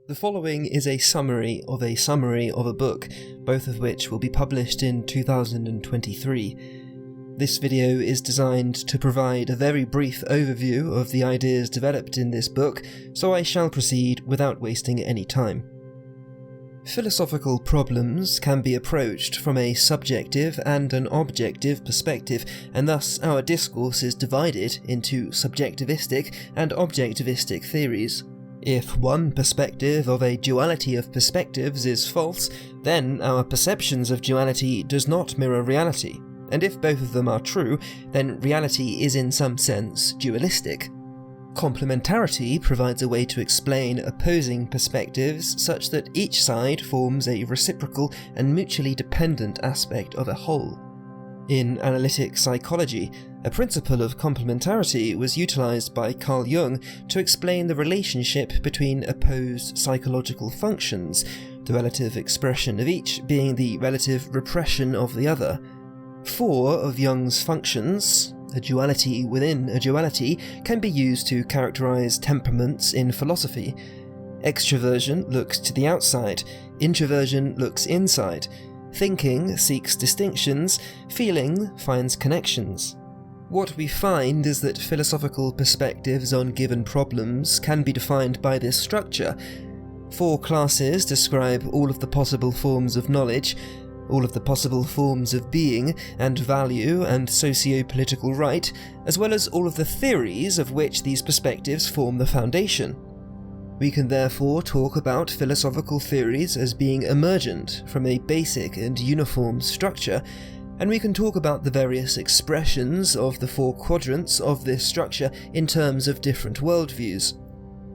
The following is a summary of a book, both of which will be published in 2023. This video is designed to provide a very brief overview of the ideas developed in this book, so I shall proceed without wasting any time. Philosophical problems can be approached from a subjective and an objective perspective, and thus our discourse is divided into subjectivistic and objectivistic theories. If one perspective of a duality of perspectives is false, then our perceptions of duality does not mirror reality, and if both of them are true, then reality is in some sense dualistic. Complementarity provides a way to explain opposing perspectives such that each side forms a reciprocal and mutually dependent aspect of a whole. In analytic psychology, a principle of complementarity was utilized by Carl Jung to explain the relationship between opposed psychological functions, the relative expression of each being the relative repression of the other. 4 of Jung's functions, a duality within a duality, can be used to characterize temperaments in philosophy. Extroversion looks to the outside, introversion looks inside. Thinking seeks distinctions, feeling finds connections. What we find is that philosophical perspectives on given problems can be defined by this structure. 4 classes describe all of the possible forms of knowledge, all of the possible forms of being and value and socio-political right, as well as all of the theories of which these perspectives form the foundation. We can therefore talk about philosophical theories as being emergent from a basic and uniform structure, and we can talk about the various expressions of the 4 quadrants of this structure in terms of different worldviews.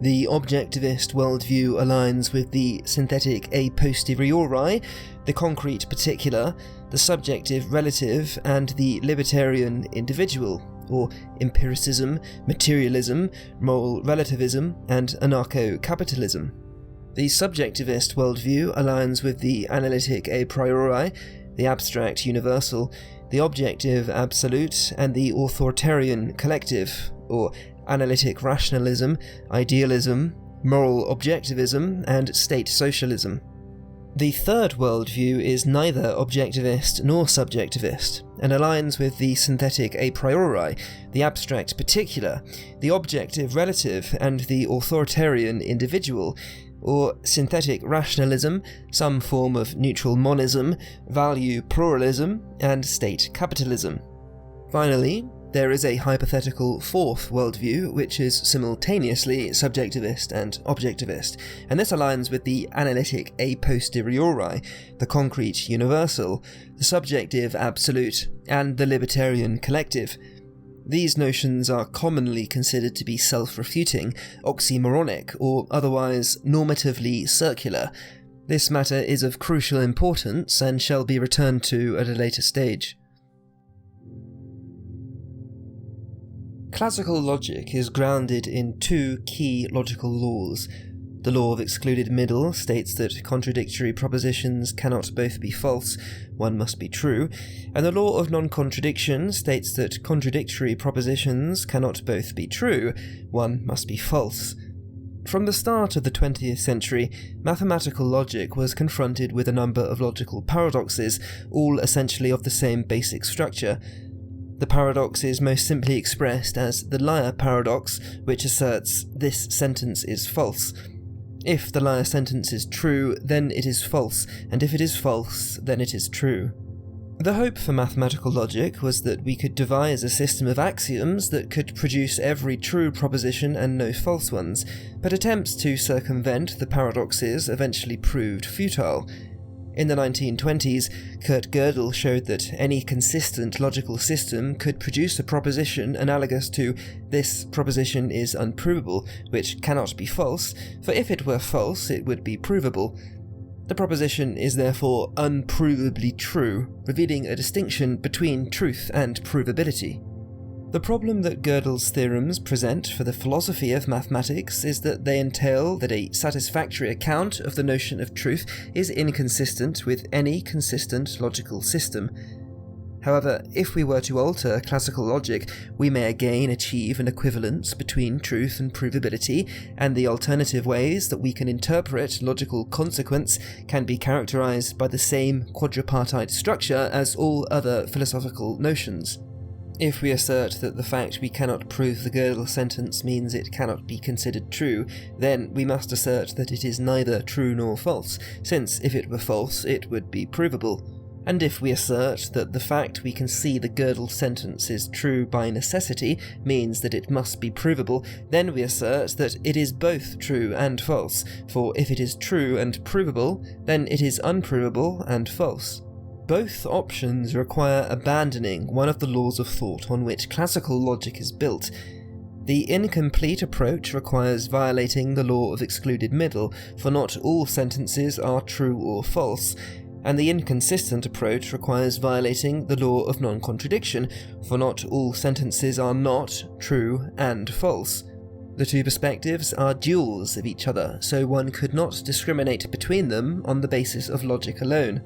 The objectivist worldview aligns with the synthetic a posteriori, the concrete particular, the subjective relative, and the libertarian individual, or empiricism, materialism, moral relativism, and anarcho-capitalism. The subjectivist worldview aligns with the analytic a priori, the abstract universal, the objective absolute, and the authoritarian collective, or analytic rationalism, idealism, moral objectivism, and state socialism. The third worldview is neither objectivist nor subjectivist, and aligns with the synthetic a priori, the abstract particular, the objective relative, and the authoritarian individual, or synthetic rationalism, some form of neutral monism, value pluralism, and state capitalism. Finally, there is a hypothetical 4th worldview, which is simultaneously subjectivist and objectivist, and this aligns with the analytic a posteriori, the concrete universal, the subjective absolute, and the libertarian collective. These notions are commonly considered to be self-refuting, oxymoronic, or otherwise normatively circular. This matter is of crucial importance and shall be returned to at a later stage. Classical logic is grounded in 2 key logical laws. The law of excluded middle states that contradictory propositions cannot both be false, one must be true, and the law of non-contradiction states that contradictory propositions cannot both be true, one must be false. From the start of the 20th century, mathematical logic was confronted with a number of logical paradoxes, all essentially of the same basic structure. The paradox is most simply expressed as the liar paradox, which asserts this sentence is false. If the liar sentence is true, then it is false, and if it is false, then it is true. The hope for mathematical logic was that we could devise a system of axioms that could produce every true proposition and no false ones, but attempts to circumvent the paradoxes eventually proved futile. In the 1920s, Kurt Gödel showed that any consistent logical system could produce a proposition analogous to "this proposition is unprovable," which cannot be false, for if it were false it would be provable. The proposition is therefore unprovably true, revealing a distinction between truth and provability. The problem that Gödel's theorems present for the philosophy of mathematics is that they entail that a satisfactory account of the notion of truth is inconsistent with any consistent logical system. However, if we were to alter classical logic, we may again achieve an equivalence between truth and provability, and the alternative ways that we can interpret logical consequence can be characterized by the same quadripartite structure as all other philosophical notions. If we assert that the fact we cannot prove the Gödel sentence means it cannot be considered true, then we must assert that it is neither true nor false, since if it were false, it would be provable. And if we assert that the fact we can see the Gödel sentence is true by necessity means that it must be provable, then we assert that it is both true and false, for if it is true and provable, then it is unprovable and false. Both options require abandoning one of the laws of thought on which classical logic is built. The incomplete approach requires violating the law of excluded middle, for not all sentences are true or false, and the inconsistent approach requires violating the law of non-contradiction, for not all sentences are not true and false. The two perspectives are duals of each other, so one could not discriminate between them on the basis of logic alone.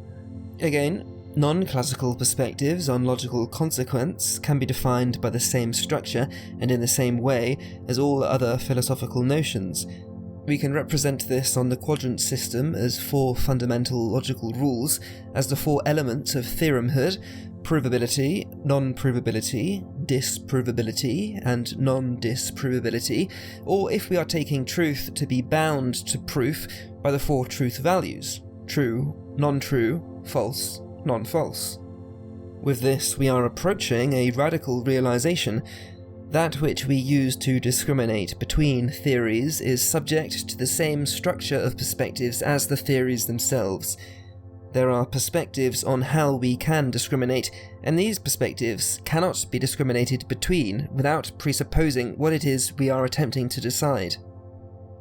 Again, non-classical perspectives on logical consequence can be defined by the same structure and in the same way as all other philosophical notions. We can represent this on the quadrant system as 4 fundamental logical rules, as the 4 elements of theoremhood: provability, non-provability, disprovability, and non-disprovability, or if we are taking truth to be bound to proof by the 4 truth values: true, non-true, false, non-false. With this, we are approaching a radical realization. That which we use to discriminate between theories is subject to the same structure of perspectives as the theories themselves. There are perspectives on how we can discriminate, and these perspectives cannot be discriminated between without presupposing what it is we are attempting to decide.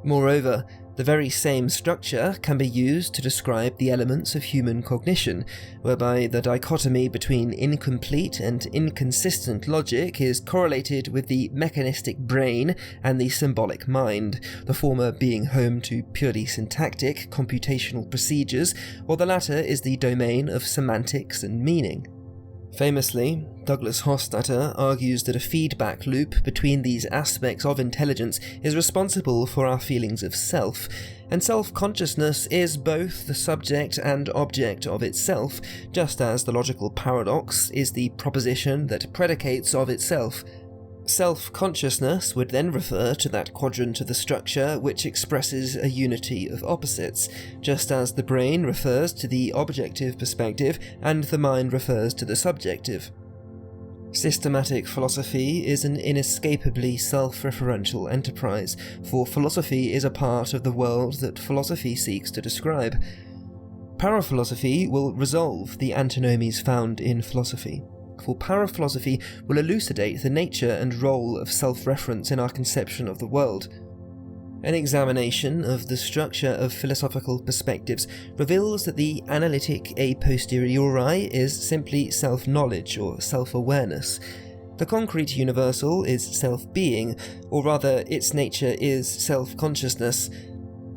Moreover, the very same structure can be used to describe the elements of human cognition, whereby the dichotomy between incomplete and inconsistent logic is correlated with the mechanistic brain and the symbolic mind, the former being home to purely syntactic computational procedures, while the latter is the domain of semantics and meaning. Famously, Douglas Hofstadter argues that a feedback loop between these aspects of intelligence is responsible for our feelings of self, and self-consciousness is both the subject and object of itself, just as the logical paradox is the proposition that predicates of itself. Self-consciousness would then refer to that quadrant of the structure which expresses a unity of opposites, just as the brain refers to the objective perspective and the mind refers to the subjective. Systematic philosophy is an inescapably self-referential enterprise, for philosophy is a part of the world that philosophy seeks to describe. Paraphilosophy will resolve the antinomies found in philosophy, for paraphilosophy will elucidate the nature and role of self-reference in our conception of the world. An examination of the structure of philosophical perspectives reveals that the analytic a posteriori is simply self-knowledge or self-awareness. The concrete universal is self-being, or rather its nature is self-consciousness.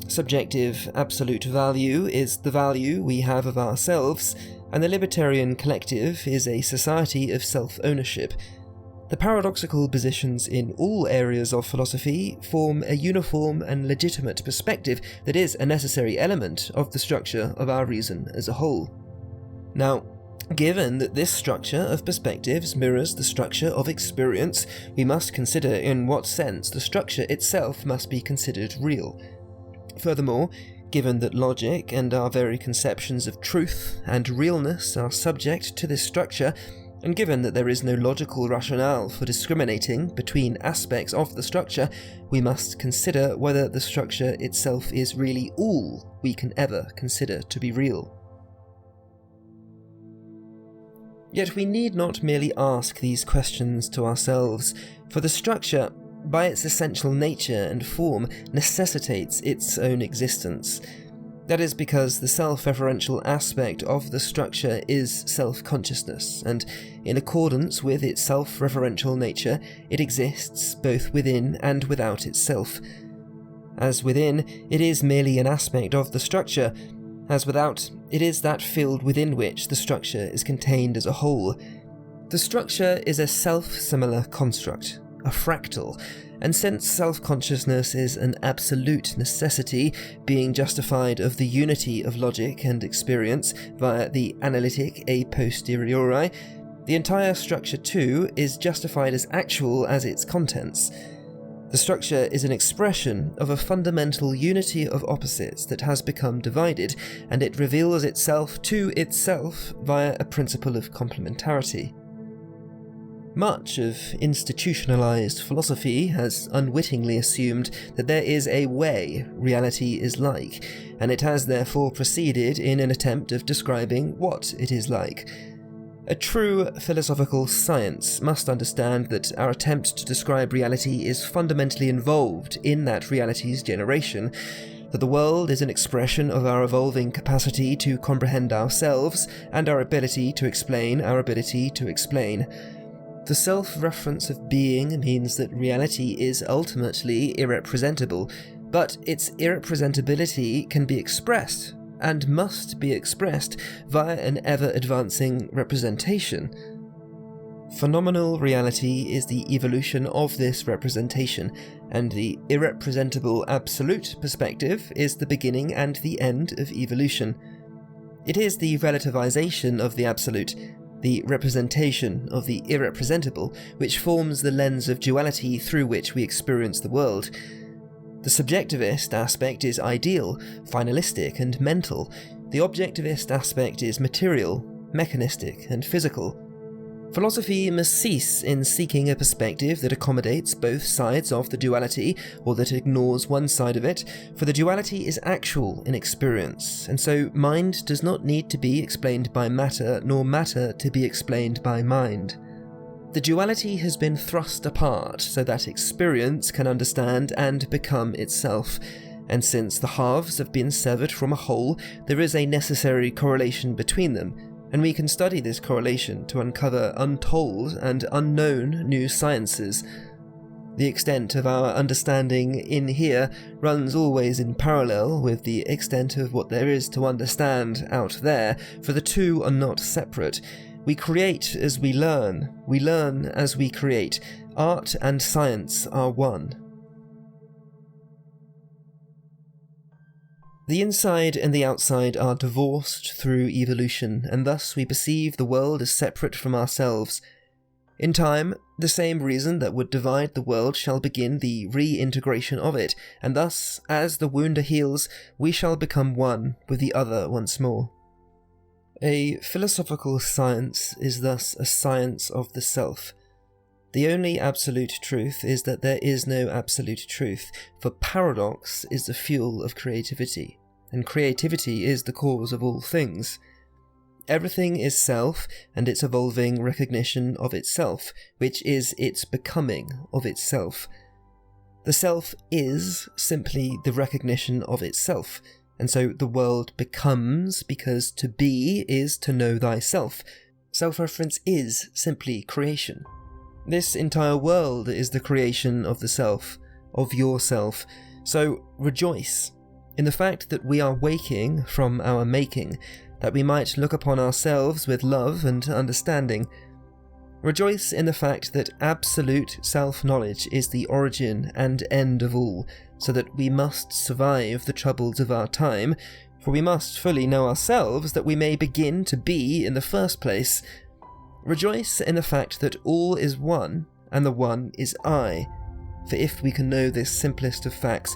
Subjective absolute value is the value we have of ourselves, and the libertarian collective is a society of self-ownership. The paradoxical positions in all areas of philosophy form a uniform and legitimate perspective that is a necessary element of the structure of our reason as a whole. Now, given that this structure of perspectives mirrors the structure of experience, we must consider in what sense the structure itself must be considered real. Furthermore, given that logic and our very conceptions of truth and realness are subject to this structure, and given that there is no logical rationale for discriminating between aspects of the structure, we must consider whether the structure itself is really all we can ever consider to be real. Yet we need not merely ask these questions to ourselves, for the structure, by its essential nature and form, necessitates its own existence. That is because the self-referential aspect of the structure is self-consciousness, and in accordance with its self-referential nature, it exists both within and without itself. As within, it is merely an aspect of the structure. As without, it is that field within which the structure is contained as a whole. The structure is a self-similar construct, a fractal, and since self-consciousness is an absolute necessity, being justified of the unity of logic and experience via the analytic a posteriori, the entire structure too is justified as actual as its contents. The structure is an expression of a fundamental unity of opposites that has become divided, and it reveals itself to itself via a principle of complementarity. Much of institutionalized philosophy has unwittingly assumed that there is a way reality is like, and it has therefore proceeded in an attempt of describing what it is like. A true philosophical science must understand that our attempt to describe reality is fundamentally involved in that reality's generation, that the world is an expression of our evolving capacity to comprehend ourselves and our ability to explain our ability to explain. The self-reference of being means that reality is ultimately irrepresentable, but its irrepresentability can be expressed, and must be expressed via an ever-advancing representation. Phenomenal reality is the evolution of this representation, and the irrepresentable absolute perspective is the beginning and the end of evolution. It is the relativization of the absolute, the representation of the irrepresentable, which forms the lens of duality through which we experience the world. The subjectivist aspect is ideal, finalistic, and mental. The objectivist aspect is material, mechanistic, and physical. Philosophy must cease in seeking a perspective that accommodates both sides of the duality, or that ignores one side of it, for the duality is actual in experience, and so mind does not need to be explained by matter, nor matter to be explained by mind. The duality has been thrust apart so that experience can understand and become itself, and since the halves have been severed from a whole, there is a necessary correlation between them, and we can study this correlation to uncover untold and unknown new sciences. The extent of our understanding in here runs always in parallel with the extent of what there is to understand out there, for the two are not separate. We create as we learn as we create. Art and science are one. The inside and the outside are divorced through evolution, and thus we perceive the world as separate from ourselves. In time, the same reason that would divide the world shall begin the reintegration of it, and thus, as the wounder heals, we shall become one with the other once more. A philosophical science is thus a science of the self. The only absolute truth is that there is no absolute truth, for paradox is the fuel of creativity, and creativity is the cause of all things. Everything is self, and its evolving recognition of itself, which is its becoming of itself. The self is simply the recognition of itself, and so the world becomes because to be is to know thyself. Self-reference is simply creation. This entire world is the creation of the self, of yourself. So rejoice in the fact that we are waking from our making, that we might look upon ourselves with love and understanding. Rejoice in the fact that absolute self-knowledge is the origin and end of all, so that we must survive the troubles of our time, for we must fully know ourselves that we may begin to be in the first place. Rejoice in the fact that all is one, and the one is I, for if we can know this simplest of facts,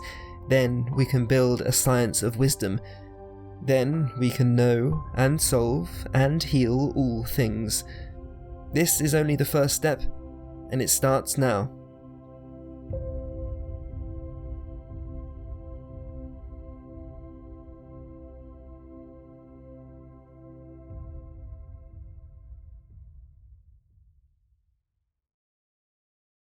then we can build a science of wisdom. Then we can know, and solve, and heal all things. This is only the first step, and it starts now.